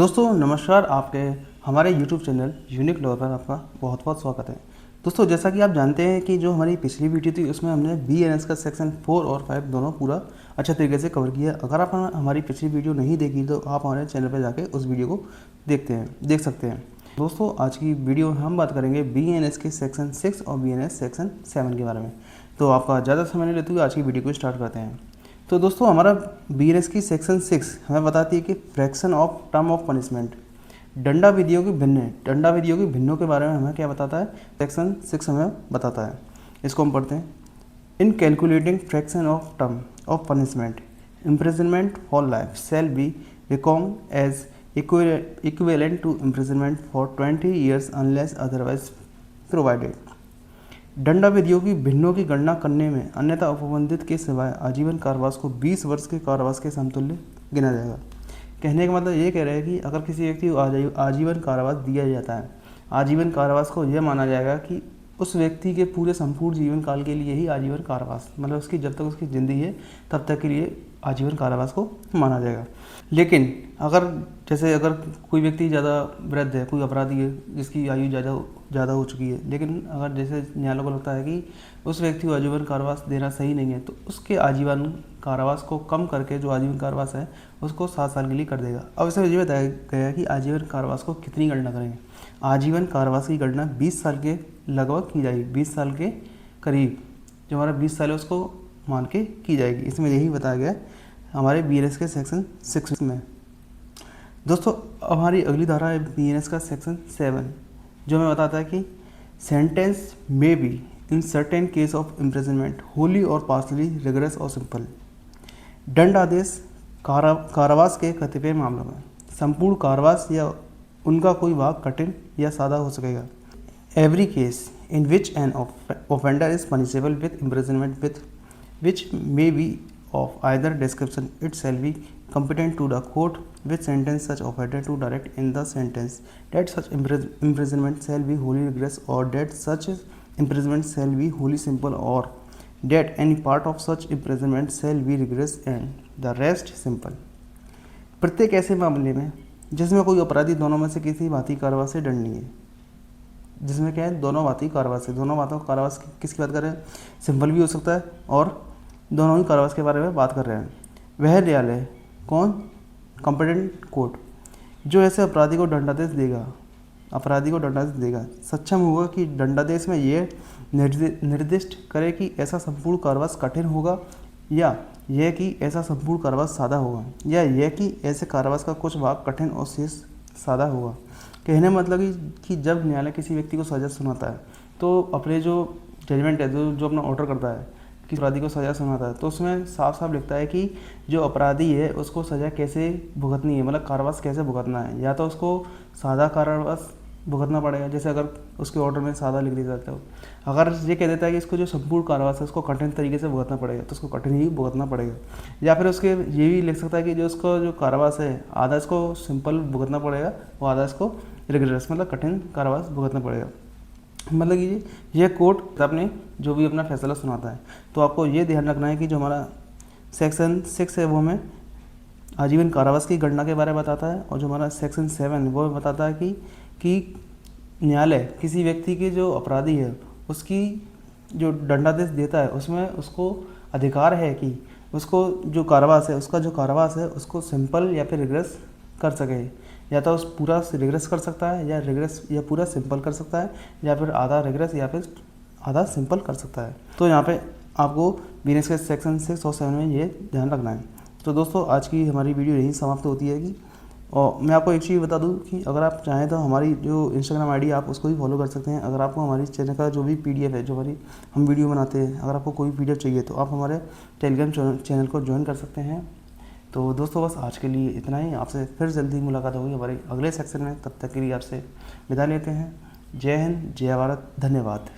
दोस्तों नमस्कार, आपके हमारे YouTube चैनल यूनिक लॉ पर आपका बहुत बहुत स्वागत है। दोस्तों जैसा कि आप जानते हैं कि जो हमारी पिछली वीडियो थी उसमें हमने BNS का सेक्शन 4 और 5 दोनों पूरा अच्छा तरीके से कवर किया। अगर आप हमारी पिछली वीडियो नहीं देखी तो आप हमारे चैनल पर जाके उस वीडियो को देख सकते हैं। दोस्तों आज की वीडियो में हम बात करेंगे BNS के सेक्शन 6 और BNS सेक्शन 7 के बारे में। तो आपका ज़्यादा समय नहीं लेते हुए आज की वीडियो को स्टार्ट करते हैं। तो दोस्तों हमारा BNS की सेक्शन 6 हमें बताती है कि fraction of term of punishment, दंडा विधियों की भिन्नों के बारे में हमें क्या बताता है। सेक्शन 6 हमें बताता है, इसको हम पढ़ते हैं। In calculating fraction of term of punishment, imprisonment for life shall be record as equivalent to imprisonment for 20 years unless otherwise provided. दंडा विधियों की भिन्नों की गणना करने में अन्यथा उपबंधित के सिवाय आजीवन कारावास को 20 वर्ष के कारावास के समतुल्य गिना जाएगा। कहने का मतलब ये कह रहे हैं कि अगर किसी व्यक्ति को आजीवन कारावास दिया जाता है, आजीवन कारावास को यह माना जाएगा कि उस व्यक्ति के पूरे संपूर्ण जीवन काल के लिए ही आजीवन कारावास, मतलब उसकी जब तक उसकी ज़िंदगी है तब तक के लिए आजीवन कारावास को माना जाएगा। लेकिन अगर कोई व्यक्ति ज़्यादा वृद्ध है, कोई अपराधी है जिसकी आयु ज़्यादा हो चुकी है, लेकिन अगर जैसे न्यायालय को लगता है कि उस व्यक्ति को आजीवन कारावास देना सही नहीं है, तो उसके आजीवन कारावास को कम करके जो आजीवन कारावास है उसको 7 साल के लिए कर देगा। अब इसमें ये बताया गया कि आजीवन कारावास को कितनी गणना करेंगे। आजीवन कारावास की गणना 20 साल के लगभग की जाएगी, 20 साल के करीब जो हमारा 20 साल है उसको मान के की जाएगी। इसमें यही बताया गया हमारे BNS के सेक्शन 6 में। दोस्तों हमारी अगली धारा है BNS का सेक्शन 7, जो हमें बताता है कि sentence may be in certain case of imprisonment Holi और पार्शली रिगरस और सिंपल। दंड आदेश कारावास के कतिपय मामलों में संपूर्ण कारावास या उनका कोई भाग कठिन या सादा हो सकेगा। Every case in which N offender is punishable with imprisonment with which may be of either description, it shall be competent to the court which sentence such offender to direct in the sentence that such imprisonment shall be wholly rigorous, or that such imprisonment shall be wholly simple, or that any part of such imprisonment shall be rigorous and the rest simple। प्रत्येक ऐसे मामले में जिसमें कोई अपराधी दोनों में से किसी भांति कारावास से दंडनीय है, जिसमें क्या है दोनों भांति कारावास है, दोनों भांतों कारावास किसकी बात कर रहे हैं, सिंपल भी हो सकता है और दोनों ही कारावास के बारे में बात कर रहे हैं। वह न्यायालय कौन, कॉम्पिटेंट कोर्ट, जो ऐसे अपराधी को दंडादेश देगा सक्षम होगा कि दंडादेश में यह निर्दिष्ट करे कि ऐसा संपूर्ण कारावास कठिन होगा या यह कि ऐसा संपूर्ण कारावास सादा होगा, या यह कि ऐसे कारावास का कुछ भाग कठिन और शेष सादा होगा। कहने मतलब कि जब न्यायालय किसी व्यक्ति को सजा सुनाता है तो अपने जो जजमेंट है, जो अपना ऑर्डर करता है कि अपराधी को सज़ा सुनाता है, तो उसमें साफ साफ लिखता है कि जो अपराधी है उसको सज़ा कैसे भुगतनी है, मतलब कारावास कैसे भुगतना है। या तो उसको सादा कारावास भुगतना पड़ेगा, जैसे अगर उसके ऑर्डर में सादा लिख दिया जाता है। अगर ये कह देता है कि इसको जो संपूर्ण कारावास है उसको कठिन तरीके से भुगतना पड़ेगा, तो उसको कठिन ही भुगतना पड़ेगा। या फिर उसके ये भी लिख सकता है कि जो उसको जो कारावास है आधा इसको सिंपल भुगतना पड़ेगा और आधा इसको रिगरस मतलब कठिन कारावास भुगतना पड़ेगा। मतलब कि ये कोर्ट अपने जो भी अपना फैसला सुनाता है। तो आपको ये ध्यान रखना है कि जो हमारा सेक्शन 6 है वो हमें आजीवन कारावास की गणना के बारे में बताता है, और जो हमारा सेक्शन 7 वो बताता है कि न्यायालय किसी व्यक्ति के जो अपराधी है उसकी जो दंडादेश देता है उसमें उसको अधिकार है कि उसको जो कारावास है उसको सिंपल या फिर रिगरस कर सके। या तो उस पूरा रिग्रेस कर सकता है या रिग्रेस या पूरा सिंपल कर सकता है, या फिर आधा रिग्रेस या फिर आधा सिंपल कर सकता है। तो यहाँ पे आपको BNS के सेक्शन 6 और 7 में ये ध्यान रखना है। तो दोस्तों आज की हमारी वीडियो यहीं समाप्त होती है कि, और मैं आपको एक चीज़ बता दूं कि अगर आप चाहें तो हमारी जो Instagram ID आप उसको भी फॉलो कर सकते हैं। अगर आपको हमारी चैनल का जो भी PDF है, जो हमारी हम वीडियो बनाते हैं, अगर आपको कोई PDF चाहिए तो आप हमारे टेलीग्राम चैनल को ज्वाइन कर सकते हैं। तो दोस्तों बस आज के लिए इतना ही। आपसे फिर जल्दी मुलाकात होगी हमारे अगले सेक्शन में। तब तक के लिए आपसे विदा लेते हैं। जय हिंद, जय भारत, धन्यवाद।